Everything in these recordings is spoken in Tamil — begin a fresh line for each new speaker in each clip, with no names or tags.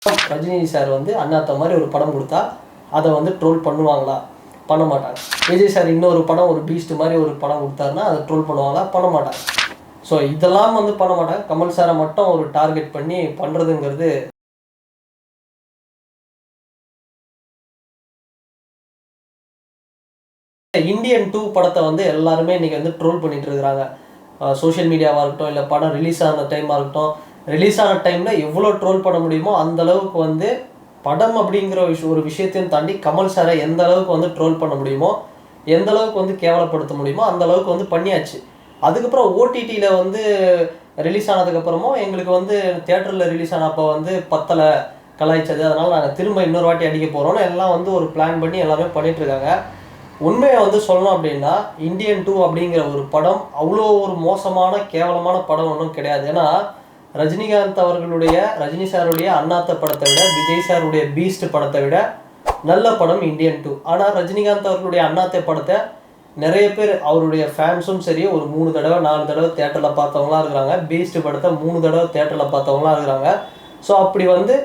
ரஜினி சார் வந்து அண்ணாத்த மாதிரி ஒரு படம் கொடுத்தா அதை வந்து ட்ரோல் பண்ணுவாங்களா? பண்ண மாட்டாங்க. விஜய் சார் இன்னொரு படம் ஒரு பீஸ்ட் மாதிரி ஒரு படம் கொடுத்தாருன்னா அதை ட்ரோல் பண்ணுவாங்களா? பண்ண மாட்டாங்க. ஸோ இதெல்லாம் வந்து பண்ண மாட்டாங்க. கமல் சாரை மட்டும் ஒரு டார்கெட் பண்ணி பண்ணுறதுங்கிறது இந்தியன் 2 படத்தை வந்து எல்லாருமே இன்றைக்கி வந்து ட்ரோல் பண்ணிட்டு இருக்கிறாங்க. சோஷியல் மீடியாவாக இருக்கட்டும், இல்லை படம் ரிலீஸ் ஆன டைமாக இருக்கட்டும். ரிலீஸ் ஆன டைமில் எவ்வளோ ட்ரோல் பண்ண முடியுமோ அந்தளவுக்கு வந்து படம் அப்படிங்கிற ஒரு விஷயத்தையும் தாண்டி கமல் சாரை எந்த அளவுக்கு வந்து ட்ரோல் பண்ண முடியுமோ, எந்த அளவுக்கு வந்து கேவலப்படுத்த முடியுமோ அந்த அளவுக்கு வந்து பண்ணியாச்சு. அதுக்கப்புறம் ஓடிடியில் வந்து ரிலீஸ் ஆனதுக்கப்புறமும் எங்களுக்கு வந்து தியேட்டரில் ரிலீஸ் ஆனப்போ வந்து பத்தலை கலாய்ச்சது, அதனால் நாங்கள் திரும்ப இன்னொரு வாட்டி அடிக்க போகிறோன்னு எல்லாம் வந்து ஒரு பிளான் பண்ணி எல்லாமே பண்ணிகிட்ருக்காங்க. உண்மையை வந்து சொல்லணும் அப்படின்னா இந்தியன் 2 அப்படிங்கிற ஒரு படம் அவ்வளோ ஒரு மோசமான கேவலமான படம் ஒன்றும் கிடையாது. ஏன்னா ரஜினிகாந்த் அவர்களுடைய ரஜினி சாருடைய அண்ணாத்த படத்தை விட விஜய் சாருடைய பீஸ்ட் படத்தை விட நல்ல படம் இந்தியன் 2. ஆனால் ரஜினிகாந்த் அவர்களுடைய அண்ணாத்த படத்தை நிறைய பேர் அவருடைய ஃபேன்ஸும் சரி ஒரு 3 தடவை 4 தடவை தேட்டரில் பார்த்தவங்களாம் இருக்கிறாங்க. பீஸ்ட் படத்தை 3 தடவை தேட்டரில் பார்த்தவங்களாம் இருக்கிறாங்க. ஸோ அப்படி வந்து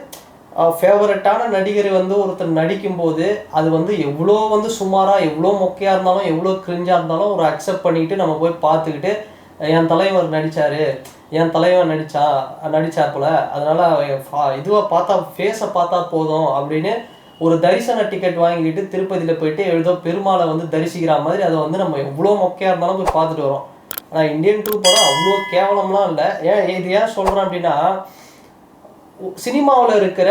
ஃபேவரட்டான நடிகர் வந்து ஒருத்தர் நடிக்கும்போது அது வந்து எவ்வளோ வந்து சுமாராக எவ்வளோ மொக்கையாக இருந்தாலும் எவ்வளோ கிரிஞ்சாக இருந்தாலும் ஒரு அக்செப்ட் பண்ணிக்கிட்டு நம்ம போய் பார்த்துக்கிட்டு என் தலைவர் நடித்தார், என் தலைவன் நடித்தாப்புல, அதனால் இதுவாக பார்த்தா ஃபேஸை பார்த்தா போதும் அப்படின்னு ஒரு தரிசன டிக்கெட் வாங்கிக்கிட்டு திருப்பதியில் போயிட்டு ஏதோ பெருமாளை வந்து தரிசிக்கிற மாதிரி அதை வந்து நம்ம எவ்வளோ மொக்கையாக இருந்தாலும் போய் பார்த்துட்டு வரோம். ஆனால் இந்தியன் 2 படம் அவ்வளோ கேவலம்லாம் இல்லை. ஏன் சொல்கிறேன் அப்படின்னா சினிமாவில் இருக்கிற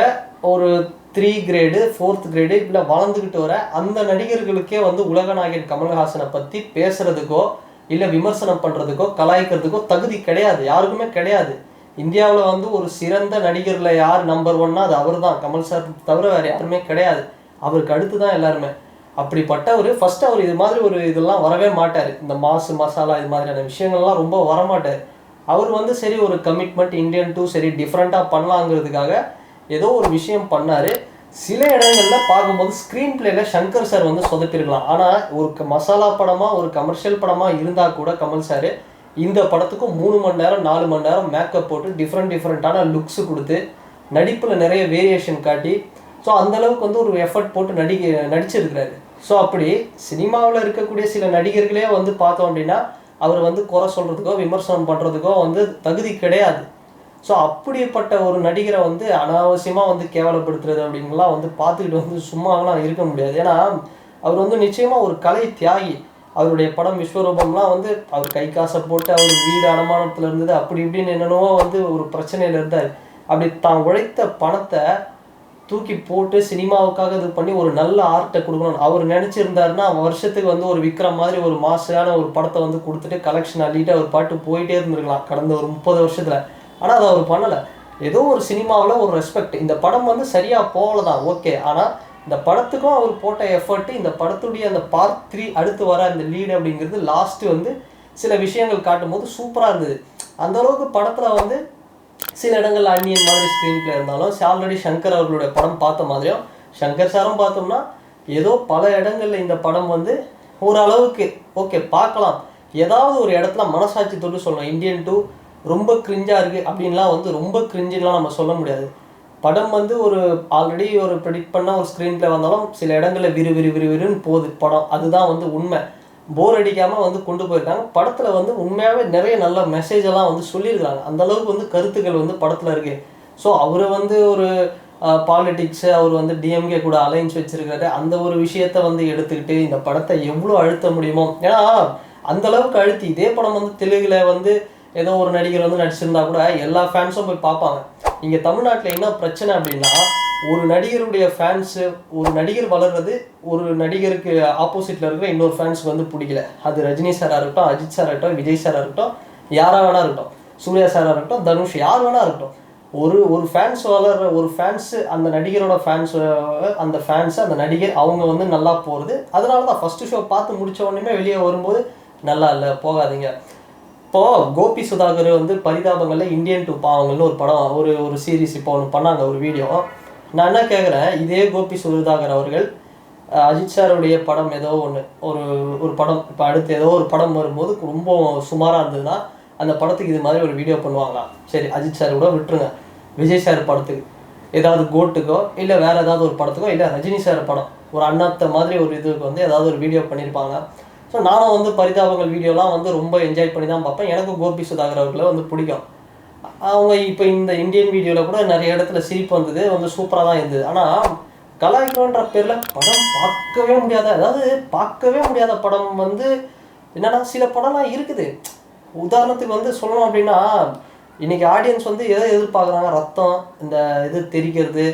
ஒரு 3 கிரேடு 4th கிரேடு இல்லை வளர்ந்துக்கிட்டு வர அந்த நடிகர்களுக்கே வந்து உலகநாயகன் கமல்ஹாசனை பற்றி பேசுகிறதுக்கோ இல்லை விமர்சனம் பண்ணுறதுக்கோ கலாய்க்கிறதுக்கோ தகுதி கிடையாது, யாருக்குமே கிடையாது. இந்தியாவில் வந்து ஒரு சிறந்த நடிகரில் யார் நம்பர் 1னா அது அவர் தான். கமல் சார் தவிர வேறு யாருமே கிடையாது. அவருக்கு அடுத்து தான் எல்லாருமே. அப்படிப்பட்டவர் ஃபஸ்ட்டு அவர் இது மாதிரி ஒரு இதெல்லாம் வரவே மாட்டார். இந்த மாசு மசாலா இது மாதிரியான விஷயங்கள்லாம் ரொம்ப வரமாட்டார். அவர் வந்து சரி ஒரு கமிட்மெண்ட் இந்தியன் 2 சரி டிஃப்ரெண்ட்டாக பண்ணலாங்கிறதுக்காக ஏதோ ஒரு விஷயம் பண்ணார். சில இடங்களில் பார்க்கும்போது ஸ்க்ரீன் பிளேயில் சங்கர் சார் வந்து சொதப்பிருக்கலாம். ஆனால் ஒரு மசாலா படமாக ஒரு கமர்ஷியல் படமாக இருந்தால் கூட கமல் சார் இந்த படத்துக்கும் 3 மணி நேரம் 4 மணி நேரம் மேக்கப் போட்டு டிஃப்ரெண்ட்டான லுக்ஸு கொடுத்து நடிப்பில் நிறைய வேரியேஷன் காட்டி ஸோ அந்தளவுக்கு வந்து ஒரு எஃபர்ட் போட்டு நடிச்சிருக்கிறாரு. ஸோ அப்படி சினிமாவில் இருக்கக்கூடிய சில நடிகர்களே வந்து பார்த்தோம் அப்படின்னா அவர் வந்து குறை சொல்கிறதுக்கோ விமர்சனம் பண்ணுறதுக்கோ வந்து தகுதி கிடையாது. ஸோ அப்படிப்பட்ட ஒரு நடிகரை வந்து அனாவசியமாக வந்து கேவலப்படுத்துறது அப்படின்லாம் வந்து பார்த்துக்கிட்டு வந்து சும்மாலாம் இருக்க முடியாது. ஏன்னா அவர் வந்து நிச்சயமாக ஒரு கலை தியாகி. அவருடைய படம் விஸ்வரூபம்லாம் வந்து அவர் கை காசை போட்டு அவர் வீடு அடமானத்தில் இருந்தது, அப்படி இப்படின்னு என்னென்னவோ வந்து ஒரு பிரச்சனையில் இருந்தார். அப்படி தான் உழைத்த பணத்தை தூக்கி போட்டு சினிமாவுக்காக இது பண்ணி ஒரு நல்ல ஆர்ட்டை கொடுக்கணும் அவர் நினச்சிருந்தாருன்னா வருஷத்துக்கு வந்து ஒரு விக்ரம் மாதிரி ஒரு மாசான ஒரு படத்தை வந்து கொடுத்துட்டு கலெக்ஷன் அள்ளிட்டு அவர் பாட்டு போயிட்டே இருந்திருக்கலாம் கடந்த ஒரு 30 வருஷத்தில். ஆனால் அதை அவர் பண்ணலை. ஏதோ ஒரு சினிமாவில் ஒரு ரெஸ்பெக்ட். இந்த படம் வந்து சரியாக போகல தான் ஓகே, ஆனால் இந்த படத்துக்கும் அவர் போட்ட எஃபர்ட்டு இந்த படத்துடைய அந்த பார்ட் 3 அடுத்து வர அந்த லீடு அப்படிங்கிறது லாஸ்ட்டு வந்து சில விஷயங்கள் காட்டும் போது சூப்பராக இருந்தது. அந்தளவுக்கு படத்தில் வந்து சில இடங்கள் அந்நியன் மாதிரி ஸ்க்ரீன் பிளே இருந்தாலும் ஆல்ரெடி சங்கர் அவர்களுடைய படம் பார்த்த மாதிரியும் சங்கர் சாரும் பார்த்தோம்னா ஏதோ பல இடங்களில் இந்த படம் வந்து ஓரளவுக்கு ஓகே பார்க்கலாம். ஏதாவது ஒரு இடத்துல மனசாட்சி தொட்டு சொல்லணும். இந்தியன் 2 ரொம்ப கிரிஞ்சாக இருக்குது அப்படின்லாம் வந்து ரொம்ப கிரிஞ்சுலாம் நம்ம சொல்ல முடியாது. படம் வந்து ஒரு ஆல்ரெடி ஒரு ப்ரெடிக்ட் பண்ண ஒரு ஸ்க்ரீன் பிளே வந்தாலும் சில இடங்களில் விறுவிறுன்னு போகுது படம். அதுதான் வந்து உண்மை. போர் அடிக்காமல் வந்து கொண்டு போயிருக்காங்க. படத்தில் வந்து உண்மையாகவே நிறைய நல்ல மெசேஜ் எல்லாம் வந்து சொல்லியிருக்காங்க. அந்தளவுக்கு வந்து கருத்துக்கள் வந்து படத்தில் இருக்குது. ஸோ அவர் வந்து ஒரு பாலிட்டிக்ஸு அவர் வந்து டிஎம்கே கூட அலைன்ஸ் வச்சுருக்காரு. அந்த ஒரு விஷயத்தை வந்து எடுத்துக்கிட்டு இந்த படத்தை எவ்வளோ அழுத்த முடியுமோ, ஏன்னா அந்தளவுக்கு அழுத்தி இதே படம் வந்து தெலுங்கில் வந்து ஏதோ ஒரு நடிகர் வந்து நடிச்சிருந்தா கூட எல்லா ஃபேன்ஸும் போய் பார்ப்பாங்க. இங்கே தமிழ்நாட்டில் என்ன பிரச்சனை அப்படின்னா ஒரு நடிகருடைய ஃபேன்ஸு ஒரு நடிகர் வளர்றது ஒரு நடிகருக்கு ஆப்போசிட்டில் இருக்கிற இன்னொரு ஃபேன்ஸுக்கு வந்து பிடிக்கல. அது ரஜினி சாராக இருக்கட்டும், அஜித் சாராக இருக்கட்டும், விஜய் சாராக இருக்கட்டும், யாராக வேணா இருக்கட்டும், சூர்யா சாராக இருக்கட்டும், தனுஷ் யார் வேணா இருக்கட்டும், ஒரு ஃபேன்ஸ் வளர்கிற ஒரு ஃபேன்ஸு அந்த நடிகரோட ஃபேன்ஸு அந்த நடிகர் அவங்க வந்து நல்லா போகிறது. அதனால தான் ஃபஸ்ட்டு ஷோ பார்த்து முடித்த உடனே வெளியே வரும்போது நல்லா இல்லை போகாதீங்க. இப்போது கோபி சுதாகர் வந்து பரிதாபங்களில் இந்தியன் 2 பாவங்கள்னு ஒரு படம் ஒரு சீரீஸ் இப்போ ஒன்று பண்ணாங்க ஒரு வீடியோ. நான் என்ன கேட்குறேன், இதே கோபி சுதாகர் அவர்கள் அஜித் சாருடைய படம் ஏதோ ஒரு படம் இப்போ அடுத்து ஏதோ ஒரு படம் வரும்போது ரொம்ப சுமாராக இருந்ததுன்னா அந்த படத்துக்கு இது மாதிரி ஒரு வீடியோ பண்ணுவாங்களா? சரி, அஜித் சார் கூட விட்டுருங்க, விஜய் சார் படத்துக்கு ஏதாவது கோட்டுக்கோ இல்லை வேறு ஏதாவது ஒரு படத்துக்கோ, இல்லை ரஜினி சார் படம் ஒரு அண்ணாத்த மாதிரி ஒரு இதுக்கு வந்து ஏதாவது ஒரு வீடியோ பண்ணியிருப்பாங்க. ஸோ நானும் வந்து பரிதாபங்கள் வீடியோலாம் வந்து ரொம்ப என்ஜாய் பண்ணி தான் பார்ப்பேன். எனக்கு கோபி சுதாகர் அவர்களை வந்து பிடிக்கும். அவங்க இப்போ இந்த இந்தியன் வீடியோவில் கூட நிறைய இடத்துல சிரிப்பு வந்தது, வந்து சூப்பராக தான் இருந்தது. ஆனால் கலாய்க்கிறோன்ற பேரில் படம் பார்க்கவே முடியாத, அதாவது பார்க்கவே முடியாத படம் வந்து என்னன்னா சில படம்லாம் இருக்குது. உதாரணத்துக்கு வந்து சொல்லணும் அப்படின்னா, இன்றைக்கி ஆடியன்ஸ் வந்து எதை எதிர்பார்க்குறாங்க? ரத்தம், இந்த இது தெரிக்கிறது,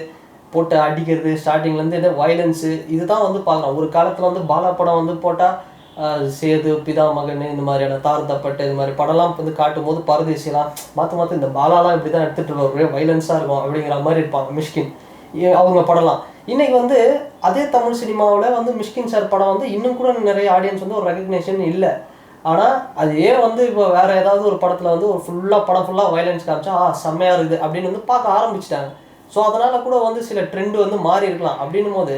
போட்டு அடிக்கிறது, ஸ்டார்டிங்லேருந்து எதோ வயலன்ஸு, இதுதான் வந்து பார்க்குறோம். ஒரு காலத்தில் வந்து பாலா படம் வந்து போட்டால் சேது, பிதா மகன், இந்த மாதிரியான தாழ்த்தப்பட்டு இது மாதிரி படம்லாம் வந்து காட்டும் போது பரதேசிலாம் மாற்ற இந்த பாலாலாம் இப்படி தான் எடுத்துகிட்டு இருக்க, வயலன்ஸாக இருக்கும் அப்படிங்கிற மாதிரி இருப்பாங்க மிஷ்கின் அவங்க படம்லாம். இன்றைக்கி வந்து அதே தமிழ் சினிமாவில் வந்து மிஷ்கின் சார் படம் வந்து இன்னும் கூட நிறைய ஆடியன்ஸ் வந்து ஒரு ரெகக்னேஷன் இல்லை. ஆனால் அது ஏன் வந்து இப்போ வேறு ஏதாவது ஒரு படத்தில் வந்து ஒரு படம் ஃபுல்லாக வயலன்ஸ் காமிச்சா செம்மையாக இருக்குது அப்படின்னு வந்து பார்க்க ஆரம்பிச்சிட்டாங்க. ஸோ அதனால் கூட வந்து சில ட்ரெண்டு வந்து மாறி இருக்கலாம். அப்படின்னும் போது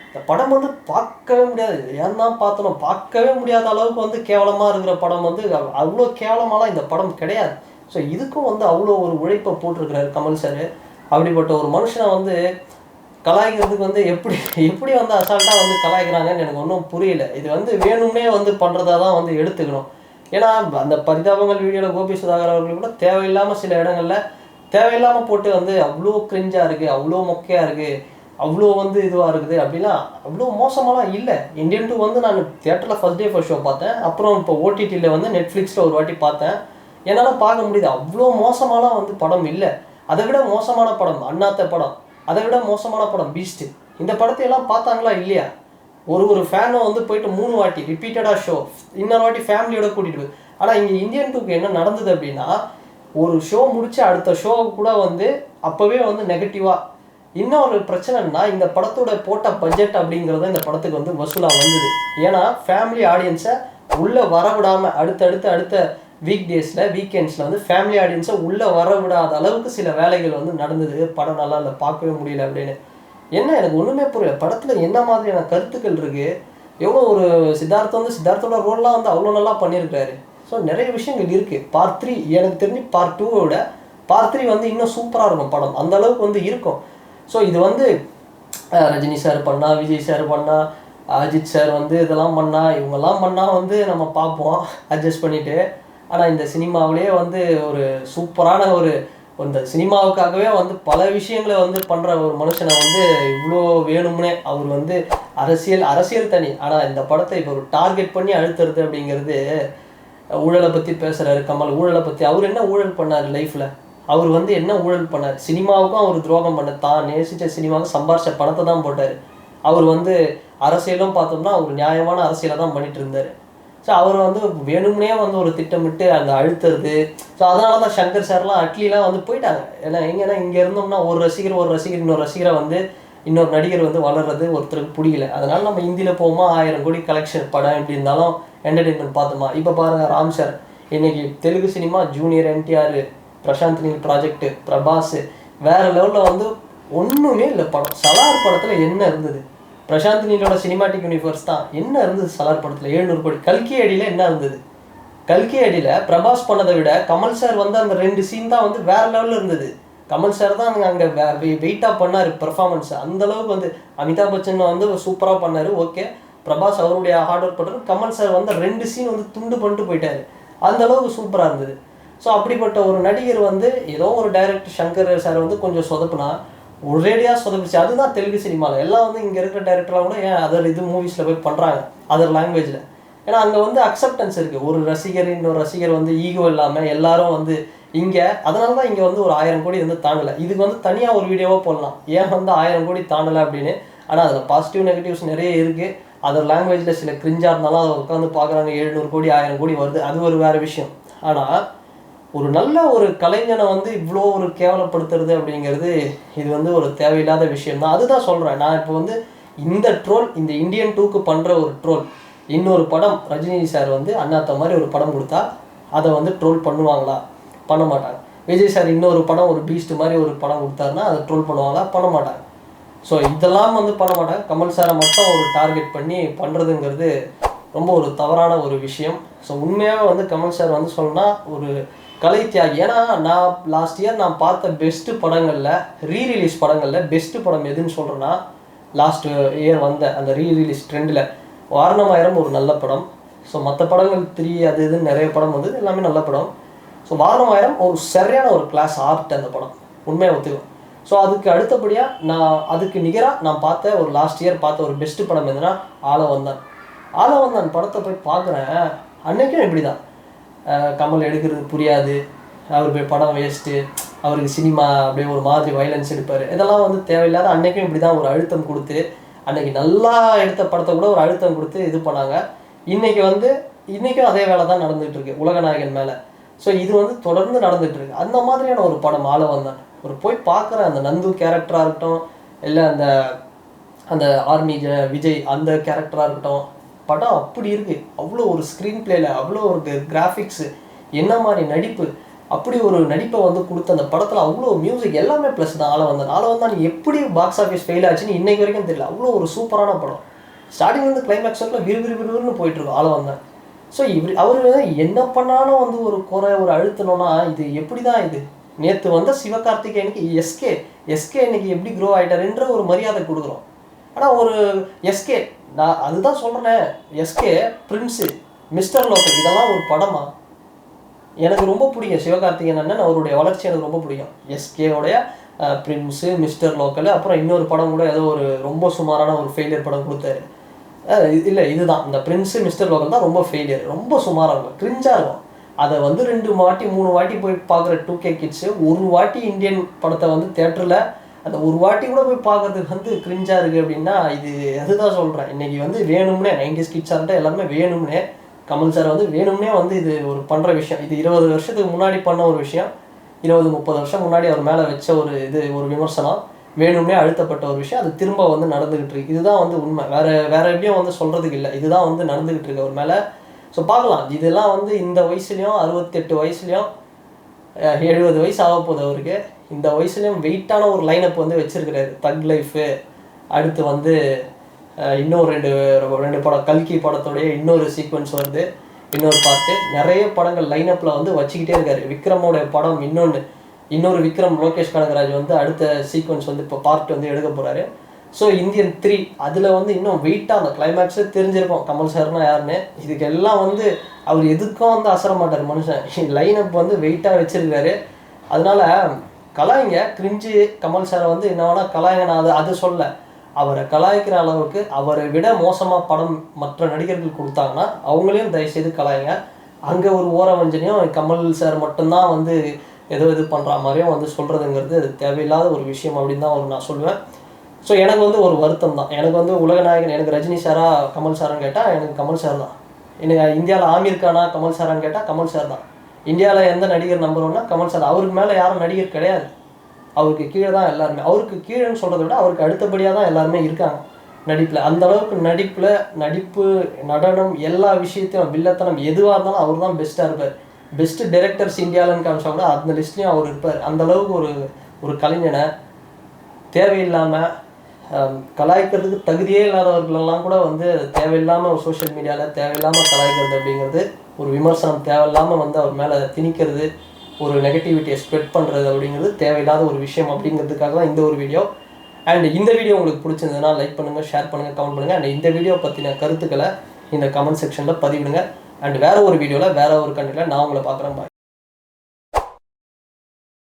இந்த படம் வந்து பார்க்கவே முடியாது. ஏன் தான் பார்த்தணும், பார்க்கவே முடியாத அளவுக்கு வந்து கேவலமாக இருக்கிற படம் வந்து அவ்வளோ கேவலமாலாம் இந்த படம் கிடையாது. ஸோ இதுக்கும் வந்து அவ்வளோ ஒரு உழைப்பை போட்டிருக்கிறாரு கமல் சார். அப்படிப்பட்ட ஒரு மனுஷனை வந்து கலாய்க்கிறதுக்கு வந்து எப்படி வந்து அசால்ட்டாக வந்து கலாய்க்கிறாங்கன்னு எனக்கு ஒன்றும் புரியல. இது வந்து வேணும்னே வந்து பண்ணுறதா தான் வந்து எடுத்துக்கணும். ஏன்னா அந்த பரிதாபங்கள் வீடியோவில் கோபி சுதாகர் அவர்கள் கூட தேவையில்லாமல் சில இடங்களில் தேவையில்லாமல் போட்டு வந்து அவ்வளோ கிரிஞ்சாக இருக்குது, அவ்வளோ மொக்கையாக இருக்குது, அவ்வளோ வந்து இதுவாக இருக்குது அப்படின்னா அவ்வளோ மோசமாலாம் இல்லை. இந்தியன் 2 வந்து நான் தியேட்டரில் ஃபர்ஸ்ட் டே ஃபர்ஸ்ட் ஷோ பார்த்தேன். அப்புறம் இப்போ ஓடிடியில் வந்து நெட்ஃப்ளிக்ஸில் ஒரு வாட்டி பார்த்தேன். என்னால் பார்க்க முடியுது, அவ்வளோ மோசமாலாம் வந்து படம் இல்லை. அதை விட மோசமான படம் அண்ணாத்த படம், அதை விட மோசமான படம் பீஸ்ட்டு. இந்த படத்தையெல்லாம் பார்த்தாங்களா இல்லையா? ஒரு ஃபேனும் வந்து போயிட்டு 3 வாட்டி ரிப்பீட்டடாக ஷோ, இன்னொரு வாட்டி ஃபேமிலியோட கூட்டிகிட்டு போய். ஆனால் இங்கே இந்தியன் 2க்கு என்ன நடந்தது அப்படின்னா, ஒரு ஷோ முடிச்சு அடுத்த ஷோ கூட வந்து அப்போவே வந்து நெகட்டிவாக. இன்னொரு பிரச்சனைன்னா இந்த படத்தோட போட்ட பட்ஜெட் அப்படிங்கிறது இந்த படத்துக்கு வந்து வசூலாக வந்தது. ஏன்னா ஃபேமிலி ஆடியன்ஸை உள்ளே வரவிடாமல் அடுத்த வீக் டேஸில் வீக்கெண்ட்ஸில் வந்து ஃபேமிலி ஆடியன்ஸை உள்ளே வரவிடாத அளவுக்கு சில வேலைகள் வந்து நடந்தது. படம் நல்லா இல்லை, பார்க்கவே முடியல அப்படின்னு. என்ன எனக்கு ஒன்றுமே புரியல. படத்தில் என்ன மாதிரியான கருத்துக்கள் இருக்குது, எவ்வளோ ஒரு சித்தார்த்தோட ரோல்லாம் வந்து அவ்வளோ நல்லா பண்ணியிருக்காரு. ஸோ நிறைய விஷயங்கள் இருக்குது. பார்ட் 3 எனக்கு தெரிஞ்சு பார்ட் 2 பார்ட் 3 வந்து இன்னும் சூப்பராக இருக்கும் படம், அந்த அளவுக்கு வந்து இருக்கும். ஸோ இது வந்து ரஜினி சார் பண்ணால், விஜய் சார் பண்ணால், அஜித் சார் வந்து இதெல்லாம் பண்ணால், இவங்கெல்லாம் பண்ணால் வந்து நம்ம பார்ப்போம் அட்ஜஸ்ட் பண்ணிவிட்டு. ஆனால் இந்த சினிமாவிலே வந்து ஒரு சூப்பரான இந்த சினிமாவுக்காகவே வந்து பல விஷயங்களை வந்து பண்ணுற ஒரு மனுஷனை வந்து இவ்வளோ வேணும்னே அவர் வந்து அரசியல் தனி. ஆனால் இந்த படத்தை இப்போ ஒரு டார்கெட் பண்ணி அழுத்துறது அப்படிங்கிறது, ஊழலை பற்றி பேசுகிறாரு கமல். ஊழலை பற்றி அவர் என்ன ஊழல் பண்ணார் லைஃப்பில்? அவர் வந்து என்ன ஊழல் பண்ணார்? சினிமாவுக்கும் அவர் துரோகம் பண்ண, தான் நேசித்த சினிமாவுக்கு சம்பாரிச்ச பணத்தை தான் போட்டார். அவர் வந்து அரசியலும் பார்த்தோம்னா அவர் நியாயமான அரசியலை தான் பண்ணிட்டு இருந்தார். ஸோ அவர் வந்து வேணும்னே வந்து ஒரு திட்டமிட்டு அந்த அழுத்துறது. ஸோ அதனால தான் சங்கர் சார்லாம் அட்லிலாம் வந்து போயிட்டாங்க. ஏன்னா எங்கன்னா இங்கே இருந்தோம்னா ஒரு ரசிகர் இன்னொரு ரசிகரை வந்து இன்னொரு நடிகர் வந்து வளர்றது ஒருத்தருக்கு பிடிக்கல. அதனால நம்ம ஹிந்தியில் போகுமா 1000 கோடி கலெக்ஷன் படம் எப்படி இருந்தாலும் என்டர்டெயின்மெண்ட் பார்த்தோமா. இப்போ பாருங்கள் ராம் சார், இன்னைக்கு Telugu cinema junior NTR, Prashanth Neel project, Prabhas, வேறு லெவலில் வந்து ஒன்றுமே இல்லை படம். சலார் படத்தில் என்ன இருந்தது? பிரசாந்த் நீலோட சினிமாட்டிக் யூனிவர்ஸ் தான் என்ன இருந்தது சலார் படத்தில்? 700 கோடி. கல்கி அடியில் என்ன இருந்தது? கல்கி அடியில் பிரபாஸ் பண்ணதை விட கமல் சார் வந்து அந்த 2 சீன் தான் வந்து வேறு லெவலில் இருந்தது. கமல் சார் தான் அங்கே வெயிட்டாக பண்ணார் பெர்ஃபார்மன்ஸ். அந்தளவுக்கு வந்து அமிதாப் பச்சன் வந்து சூப்பராக பண்ணார். ஓகே, பிரபாஸ் அவருடைய ஹார்ட் ஒர்க் பண்ணுறாரு. கமல் சார் வந்து 2 சீன் வந்து துண்டு பண்ணிட்டு போயிட்டார். அந்தளவுக்கு சூப்பராக இருந்தது. ஸோ அப்படிப்பட்ட ஒரு நடிகர் வந்து ஏதோ ஒரு டைரக்டர் சங்கர் சார் வந்து கொஞ்சம் சொதப்புனா ஒரேடியாக சொதப்பிச்சு. அதுதான் தெலுங்கு சினிமாவில் எல்லாம் வந்து இங்கே இருக்கிற டைரக்டர்லாம் கூட ஏன் அதர் மூவிஸில் போய் பண்ணுறாங்க அதர் லாங்குவேஜில். ஏன்னா அங்கே வந்து அக்செப்டன்ஸ் இருக்குது. ஒரு ரசிகர் இன்னொரு ரசிகர் வந்து ஈகோ இல்லாமல் எல்லாரும் வந்து இங்கே, அதனால தான் இங்கே வந்து ஒரு 1000 கோடி வந்து தாண்டலை. இதுக்கு வந்து தனியாக ஒரு வீடியோவாக போடலாம், ஏன் வந்து 1000 கோடி தாண்டலை அப்படின்னு. ஆனால் அதில் பாசிட்டிவ் நெகட்டிவ்ஸ் நிறைய இருக்குது. அதர் லாங்குவேஜில் சில கிரிஞ்சாக இருந்தாலும் அதை உட்காந்து பார்க்குறாங்க. 700 கோடி 1000 கோடி வருது, அது ஒரு வேறு விஷயம். ஆனால் ஒரு நல்ல ஒரு கலைஞனை வந்து இவ்வளோ ஒரு கேவலப்படுத்துறது அப்படிங்கிறது இது வந்து ஒரு தேவையில்லாத விஷயம்தான். அதுதான் சொல்கிறேன் நான். இப்போ வந்து இந்த ட்ரோல், இந்த இந்தியன் 2க்கு பண்ணுற ஒரு ட்ரோல், இன்னொரு படம் ரஜினி சார் வந்து அண்ணாத்த மாதிரி ஒரு படம் கொடுத்தா அதை வந்து ட்ரோல் பண்ணுவாங்களா? பண்ண மாட்டாங்க. விஜய் சார் இன்னொரு படம் ஒரு பீஸ்ட் மாதிரி ஒரு படம் கொடுத்தாருன்னா அதை ட்ரோல் பண்ணுவாங்களா? பண்ண மாட்டாங்க. ஸோ இதெல்லாம் வந்து பண்ண மாட்டாங்க. கமல் சாரை மட்டும் ஒரு டார்கெட் பண்ணி பண்ணுறதுங்கிறது ரொம்ப ஒரு தவறான ஒரு விஷயம். ஸோ உண்மையாக வந்து கமல் சார் வந்து சொன்னால் ஒரு கலை தியாகி. ஏன்னா நான் லாஸ்ட் இயர் நான் பார்த்த பெஸ்ட்டு படங்களில் ரீரிலீஸ் படங்களில் பெஸ்ட்டு படம் எதுன்னு சொல்கிறேன்னா லாஸ்ட் இயர் வந்த அந்த ரீரிலீஸ் ட்ரெண்டில் வாரணமாயிரம் ஒரு நல்ல படம். ஸோ மற்ற படங்கள் 3 அது இதுன்னு நிறைய படம் வந்து எல்லாமே நல்ல படம். ஸோ வாரணமாயிரம் ஒரு சரியான ஒரு கிளாஸ் ஆர்ட் அந்த படம், உண்மையாக ஒத்துக்கும். ஸோ அதுக்கு அடுத்தபடியாக நான் அதுக்கு நிகராக நான் பார்த்த ஒரு லாஸ்ட் இயர் பார்த்த ஒரு பெஸ்ட்டு படம் எதுனா ஆளவந்தான் படத்தை போய் பார்க்குறேன். அன்றைக்கும் இப்படி தான், கமல் எடுக்கிறது புரியாது, அவர் போய் படம் வேஸ்ட்டு, அவருக்கு சினிமா அப்படியே ஒரு மாதிரி வைலன்ஸ் எடுப்பார், இதெல்லாம் வந்து தேவையில்லாத. அன்றைக்கும் இப்படி தான் ஒரு அழுத்தம் கொடுத்து, அன்றைக்கி நல்லா எடுத்த படத்தை கூட ஒரு அழுத்தம் கொடுத்து இது பண்ணாங்க. இன்றைக்கும் அதே வேலை தான் நடந்துகிட்டு இருக்கு உலகநாயகன் மேலே. ஸோ இது வந்து தொடர்ந்து நடந்துகிட்டு இருக்கு. அந்த மாதிரியான ஒரு படம் ஆளவந்தான். ஒரு போய் பார்க்குற அந்த நந்து கேரக்டராக இருக்கட்டும், இல்லை அந்த ஆர்மி விஜய் அந்த கேரக்டராக இருக்கட்டும், படம் அப்படி இருக்குது. அவ்வளோ ஒரு ஸ்க்ரீன் பிளேயில் அவ்வளோ ஒரு கிராஃபிக்ஸு, என்ன மாதிரி நடிப்பு, அப்படி ஒரு நடிப்பை வந்து கொடுத்த அந்த படத்தில் அவ்வளோ மியூசிக் எல்லாமே ப்ளஸ் தான். ஆளவந்தான் எப்படி பாக்ஸ் ஆஃபீஸ் ஃபெயில் ஆச்சுன்னு இன்றைக்கு வரைக்கும் தெரியல. அவ்வளோ ஒரு சூப்பரான படம். ஸ்டார்டிங்லேருந்து கிளைமேக்ஸ் வரைக்கும் விறுவிறுன்னு போயிட்டுருக்கோம் ஆளவந்தான். ஸோ அவர் என்ன பண்ணாலும் வந்து ஒரு குறை ஒரு அழுத்தணும்னா இது எப்படி தான் இது. நேற்று வந்த சிவகார்த்திகேயனுக்கு எஸ்கே இன்னைக்கு எப்படி க்ரோ ஆகிட்டாருன்ற ஒரு மரியாதை கொடுக்குறோம். ஆனால் ஒரு எஸ்கே, நான் அதுதான் சொல்கிறேன், எஸ்கே, பிரின்ஸு, மிஸ்டர் லோக்கல் இதெல்லாம் ஒரு படமா? எனக்கு ரொம்ப பிடிக்கும் சிவகார்த்திகேயன் அண்ணன், அவருடைய வளர்ச்சி எனக்கு ரொம்ப பிடிக்கும். எஸ்கேவுடைய பிரின்ஸு, மிஸ்டர் லோக்கல், அப்புறம் இன்னொரு படம் கூட ஏதோ ஒரு ரொம்ப சுமாரான ஒரு ஃபெயிலியர் படம் கொடுத்தாரு. இல்லை இதுதான் இந்த பிரின்ஸு மிஸ்டர் லோக்கல் தான் ரொம்ப ஃபெயிலியர், ரொம்ப சுமாராக இருக்கும், கிரிஞ்சாக இருக்கும். அதை வந்து 2 வாட்டி 3 வாட்டி போய் பார்க்குற 2K கிட்ஸு ஒரு வாட்டி இந்தியன் படத்தை வந்து தேட்டரில் அந்த ஒரு வாட்டி கூட போய் பார்க்கறதுக்கு வந்து கிரிஞ்சாக இருக்குது அப்படின்னா இது அதுதான் சொல்கிறேன். இன்றைக்கி வந்து வேணும்னே 90s கிட்ஸாக இருந்தால் எல்லாருமே வேணும்னே கமல் சார் வந்து வேணும்னே வந்து இது ஒரு பண்ணுற விஷயம். இது 20 வருஷத்துக்கு முன்னாடி பண்ண ஒரு விஷயம், 20-30 வருஷம் முன்னாடி அவர் மேலே வச்ச ஒரு விமர்சனம், வேணும்னே அழுத்தப்பட்ட ஒரு விஷயம். அது திரும்ப வந்து நடந்துக்கிட்டு இருக்கு. இதுதான் வந்து உண்மை, வேற எப்படியும் வந்து சொல்கிறதுக்கு இல்லை. இதுதான் வந்து நடந்துக்கிட்டு இருக்கு அவர் மேலே. ஸோ பார்க்கலாம், இதெல்லாம் வந்து இந்த வயசுலேயும் 68 வயசுலேயும் 70 வயசு ஆக போகுது அவருக்கு. இந்த வயசுலேயும் வெயிட்டான ஒரு லைனப் வந்து வச்சுருக்கிறாரு. தக் லைஃபு, அடுத்து வந்து இன்னும் ரெண்டு படம், கல்கி படத்தோடைய இன்னொரு சீக்வன்ஸ் வருது, இன்னொரு பார்ட்டு, நிறைய படங்கள் லைனப்பில் வந்து வச்சுக்கிட்டே இருக்காரு. விக்ரமோடைய படம் இன்னொரு விக்ரம் லோகேஷ் கனகராஜ் வந்து அடுத்த சீக்வன்ஸ் வந்து இப்போ பார்ட் வந்து எடுக்க போகிறாரு. ஸோ இந்தியன் 3 அதில் வந்து இன்னும் வெயிட்டாக அந்த கிளைமேக்ஸே தெரிஞ்சிருக்கும் கமல் சார்னா யாருன்னு. இதுக்கெல்லாம் வந்து அவர் எதுக்கும் வந்து அசர மாட்டார் மனுஷன். லைனப் வந்து வெயிட்டாக வச்சுருக்காரு. அதனால கலாய்ங்க, கிரிஞ்சு கமல் சாரை வந்து என்ன வேணால் கலாய்ங்க. நான் அது சொல்ல, அவரை கலாய்க்கிற அளவுக்கு அவரை விட மோசமாக படம் மற்ற நடிகர்கள் கொடுத்தாங்கன்னா அவங்களையும் தயவுசெய்து கலாய்ங்க. அங்கே ஒரு ஓரவஞ்சனையும் கமல் சார் மட்டும்தான் வந்து ஏதோ இது பண்ணுற மாதிரியும் வந்து சொல்கிறதுங்கிறது அது தேவையில்லாத ஒரு விஷயம் அப்படின்னு தான் நான் சொல்லுவேன். ஸோ எனக்கு வந்து ஒரு வருத்தம் தான். எனக்கு வந்து உலகநாயகன், எனக்கு ரஜினி சாரா கமல் சாரான்னு கேட்டால் எனக்கு கமல் சார் தான். எனக்கு இந்தியாவில் ஆமீர் கானா கமல் சாரான்னு கேட்டால் கமல் சார் தான். இந்தியாவில் எந்த நடிகர் நம்பர் 1னா கமல் சார். அவருக்கு மேலே யாரும் நடிகர் கிடையாது, அவருக்கு கீழே தான் எல்லாருமே. அவருக்கு கீழேன்னு சொல்கிறத விட அவருக்கு அடுத்தபடியாக தான் எல்லாருமே இருக்காங்க நடிப்பில். அந்த அளவுக்கு நடிப்பு, நடனம், எல்லா விஷயத்தையும், வில்லத்தனம் எதுவாக இருந்தாலும் அவர் தான் பெஸ்ட்டாக இருப்பார். பெஸ்ட்டு டைரக்டர்ஸ் இந்தியாவில்னு காமிச்சா கூட அந்த லிஸ்ட்லேயும் அவர் இருப்பார். அந்தளவுக்கு ஒரு கலைஞனை தேவையில்லாமல் கலாய்க்கிறதுக்கு தகுதியே இல்லாதவர்களெல்லாம் கூட வந்து தேவையில்லாமல் ஒரு சோஷியல் மீடியாவில் தேவையில்லாமல் கலாய்க்கிறது அப்படிங்கிறது, ஒரு விமர்சனம் தேவையில்லாமல் வந்து அவர் மேலே திணிக்கிறது, ஒரு நெகட்டிவிட்டியை ஸ்ப்ரெட் பண்ணுறது அப்படிங்கிறது தேவையில்லாத ஒரு விஷயம். அப்படிங்கிறதுக்காக தான் இந்த ஒரு வீடியோ. அண்ட் இந்த வீடியோ உங்களுக்கு பிடிச்சிருந்ததுன்னா லைக் பண்ணுங்கள், ஷேர் பண்ணுங்கள், கமெண்ட் பண்ணுங்கள். அண்ட் இந்த வீடியோ பற்றின கருத்துக்களை இந்த கமெண்ட் செக்ஷனில் பதிவிடுங்க. அண்ட் வேறு ஒரு வீடியோவில் வேறு ஒரு கண்டென்ட்டில் நான் உங்களை பார்க்குறேன். பாய்.